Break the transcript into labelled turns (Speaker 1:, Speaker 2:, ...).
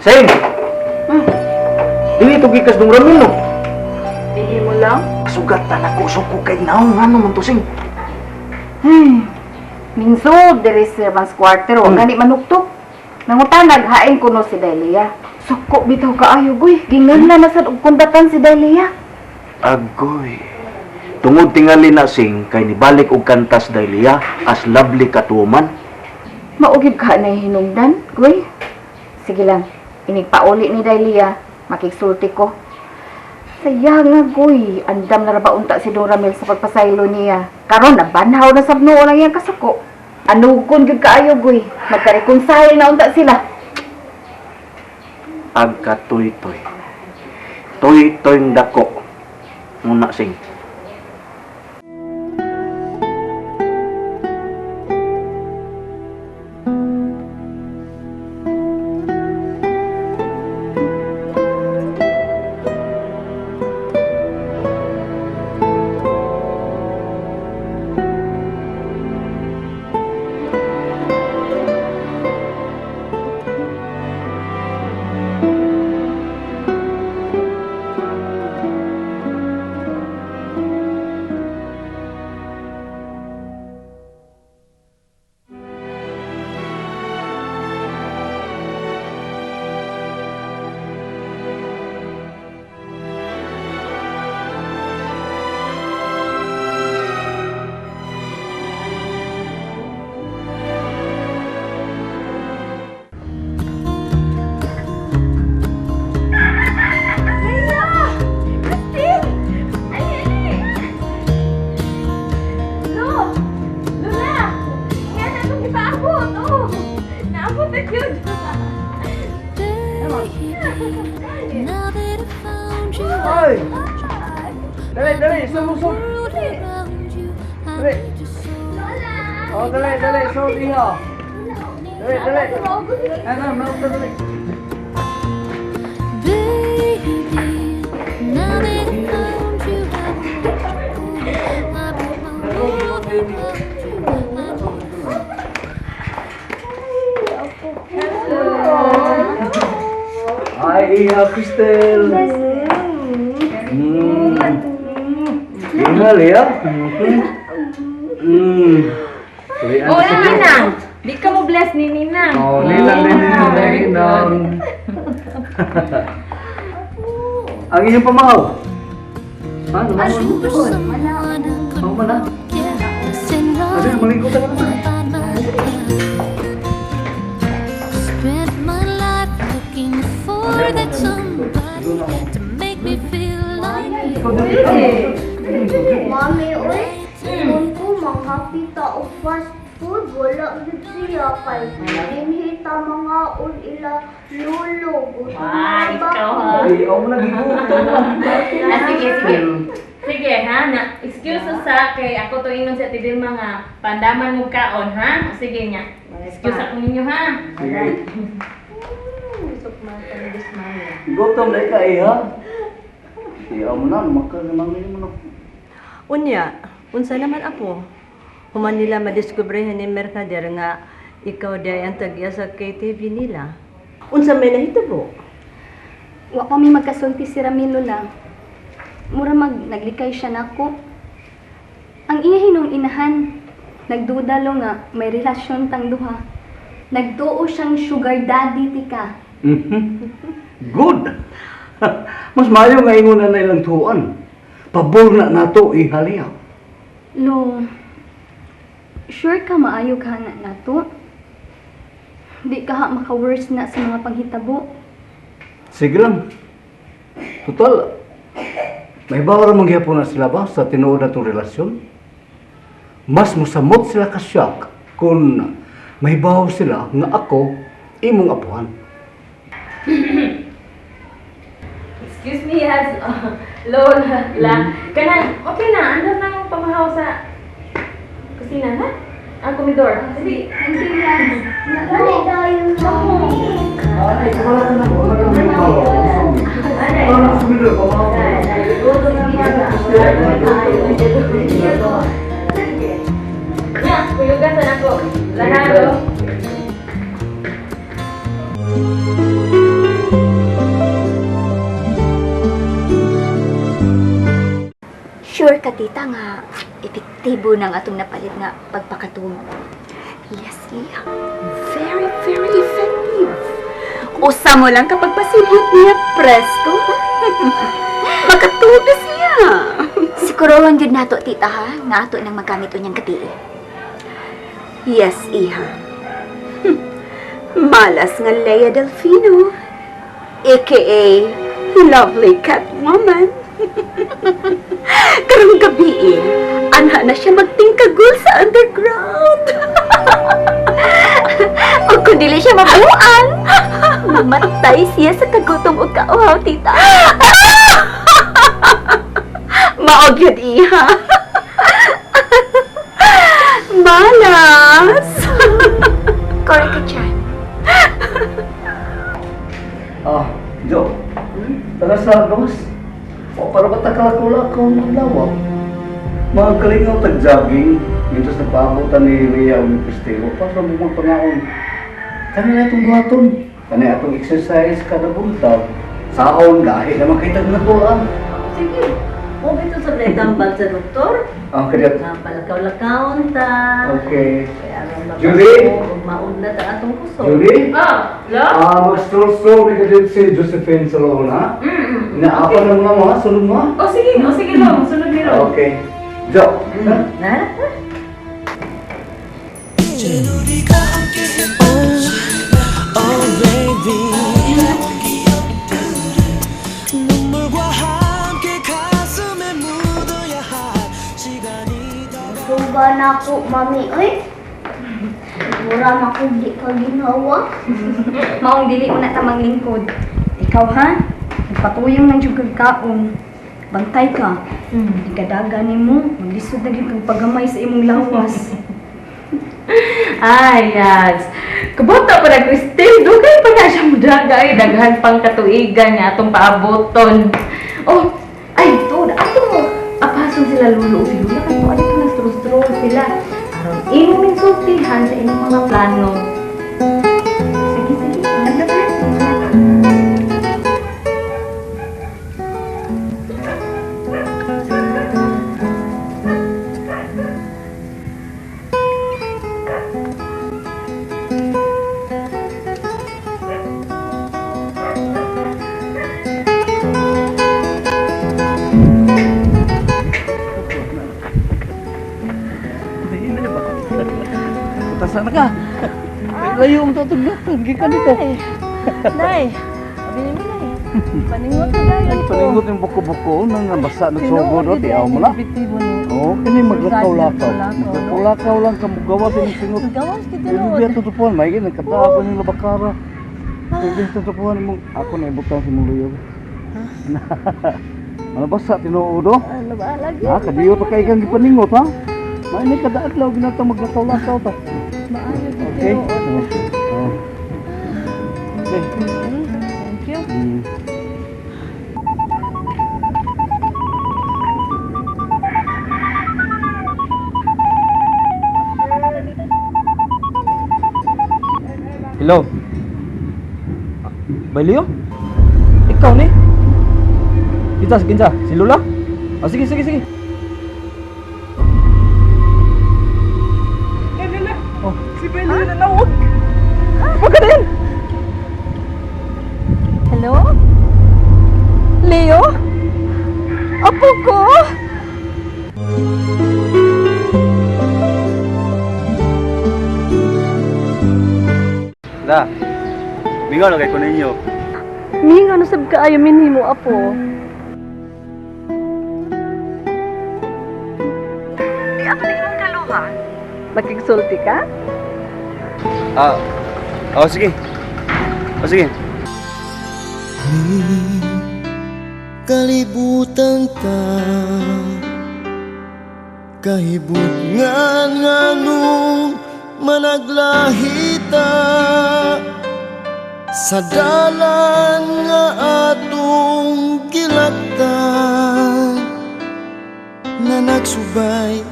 Speaker 1: Sing! Dili ito gikas ng ramen no.
Speaker 2: Tingin mo lang?
Speaker 1: Sugatan ako, suko kay naong ano man to, Sing.
Speaker 2: Minsod, diri sa Servants Quarter, o gani manuktok. Nangutan, naghain ko no si Delia. Suko, bitaw kaayo, goy. Gingan na sa kundatan si Delia.
Speaker 1: Agoy. Tungod tingali na, Sing, kay nibalik og kantas Dahlia as lovely katuman.
Speaker 2: Maugib ka na hinungdan, goy. Sige lang, inigpauli ni Delia. Makiksulti ko. Sayang nga, goy. Andam na raba unta si Don Ramil sa pagpasaylo niya. Karon na banhaw na sabnoo lang yan kasuko. Anugkon gyud kaayo, goy. Magka-reconcile na unta sila.
Speaker 1: Agka toy-toy. Toy-toy ng dako. Muna, Sing.
Speaker 3: Hoy! Dali, sumusok! Dali! Oh, dali, sumusok iho! Dali! Ano, dali! Ay, Iha Cristel! Tinggal ya?
Speaker 4: Oh, Ninang! Di ka mo bless ni Ninang.
Speaker 3: Oh, Ninang. Ang inyong pamahaw? Ano? Ang mana? Ano yung malingkot ka naman?
Speaker 5: Spent my life looking for that somebody to make me feel like
Speaker 6: Mami, oy, kung ko manghapita o fast food, wala gid siya kay dinhita mga ila lolo.
Speaker 4: Ikaw ha.
Speaker 3: Ay, ako mo nagigutom.
Speaker 4: Sige. Sige ha, excuse sa kay ako to inon sa tibil mga pandaman mo kaon ha. Sige nya. Excuse ako ninyo ha.
Speaker 3: Sige. Gutom na ka, Iha. Iya mo na, makanamangin mo na.
Speaker 7: Unya, unsa naman ako? Human nila madiskubrihan ni Mercader nga ikaw day ang tagya sa KTV nila. Unsa may nahitabo?
Speaker 6: Wa kami magkasulti si Ramilo lang. Mura naglikay siya nako. Ang iya hinong inahan, nagdudalo nga may relasyon tang duha. Nagtuo siyang sugar daddy tika.
Speaker 3: Good! Mas mayo nga ingon na ilang tuan. Pabor na nato ihaliya.
Speaker 6: Lo, sure ka maayo ka na nato? Di ka maka-worse na sa mga panghitabo.
Speaker 3: Sige lang. Total, may bawara mangyapon na sila ba sa tinuod na itong relasyon? Mas musamot sila ka-shock kung may bahaw sila nga ako imong apuhan.
Speaker 4: Excuse me as Lola la. Kana okay na, andar na ang pamahaw sa kusina ha? Ang komedor. Sige.
Speaker 6: Hindi yan. Nagali tayo na.
Speaker 3: Ay, wala ka na po. Wala ka na po. Wala ka sumilo.
Speaker 4: Ya, kuyugasan ako. Lahalo.
Speaker 8: tita nga epektibo ng atong napalit nga pagpakatuo. Yes, iya. Very, very effective. Usa mo lang kapag pasibot niya, presto. Makatuog na siya. Sigurohon yun nato, tita, ha? Nga ato nang magamit o niyang gabi. Yes, iha. Malas nga Lea Delfino, a.k.a. Lovely Catwoman. Karong gabi anha na siya magtingkagul sa underground. O kung dili siya mabuuan, mamatay siya sa kagutom o kauhaw, tita. Maog yun, iha. Malas. Correct ka dyan.
Speaker 3: Jo. Tara sa gawas. O, para ba takalakaw ng lawak? Mga kalingaw tag-jogging, dito sa paabutan ni Lea o ni Cristelo, para mo magpangaon. Kanina itong buhaton. Kanina itong exercise kada buntag. Sahon, gahi naman kayo tag-natulaan.
Speaker 7: Sige. Huwag ito sa tambal sa doktor.
Speaker 3: Ang kadiyat.
Speaker 7: Palakaw-lakaw ta.
Speaker 3: Okay.
Speaker 7: Kaya ang
Speaker 3: Julie?
Speaker 7: mauna ta atong kusog.
Speaker 3: Julie?
Speaker 4: Lo?
Speaker 3: Mag-stroll-stroll ka din si Josephine sa loob, ha? Inaapa ng mga mga, sunod mo, ha?
Speaker 4: O sige, lo. Sunod ni Lo.
Speaker 3: Okay. Jo.
Speaker 7: Na?
Speaker 8: Suga na ako, mami. Ay, mura na ako di ka ginawa.
Speaker 6: Maong dili mo na tamang lingkod. Ikaw ha? Nagpatuyong ng jugag kaon. Bantay ka. Ikadaga ni mo, maglisod na gyud kang pagamay sa imong lawas.
Speaker 4: Ay, yes. Kabota pa na, Cristel. Dugay pa na siya mudaga. Ay, daghan pang katuigan niya atong paaboton. Oh, ay, ito. Ato mo. Apason sila lulo o si Lula. Kato, ano ito na stroll sila. Aron, inumin sultihan sa inyong mga plano. Sige. Ano ba?
Speaker 3: Sana ka. Layo mo tutugnak. Gikan dito.
Speaker 7: Nay, sabi mo na eh. Paningot na tayo ito.
Speaker 3: Paningot yung buko-buko nang nabasa nagsugo do tiyaw mo la. Oo, kini maglakaw-lakaw. Maglakaw lang ka mugawas yung singot.
Speaker 7: Gawas kita
Speaker 3: Pero
Speaker 7: no.
Speaker 3: biya tutupuan, may gini nagkatago yung labakara. Pero tutupuan mo, ako na ibutang si mong luyo. Ano basa tinuudo?
Speaker 7: Ano ba lagi?
Speaker 3: Ha, kadiyo pa kay kang gipaningot ha? May ni kada adlaw ginatang maglakaw-lakaw ta.
Speaker 7: Maayo dito.
Speaker 3: Okay. Oh. Okay.
Speaker 7: Thank you.
Speaker 9: Hello? Bailio? Ikaw ni? Kinsa? Si Lula? Oh, sige. Oh, si Bailio na nawag. Huwag ka din!
Speaker 7: Hello? Leo? Apo ko?
Speaker 9: Da, mingaw na kay ko ninyo.
Speaker 7: Ming, ano sab ka ayaw minhimo, apo? Di apa na imong kaluha? Makigsulti ka?
Speaker 9: Sige. Sige.
Speaker 10: Kalibutan ta kahibut nganong managlahita sa dalan nga atong gilaktan na nagsubay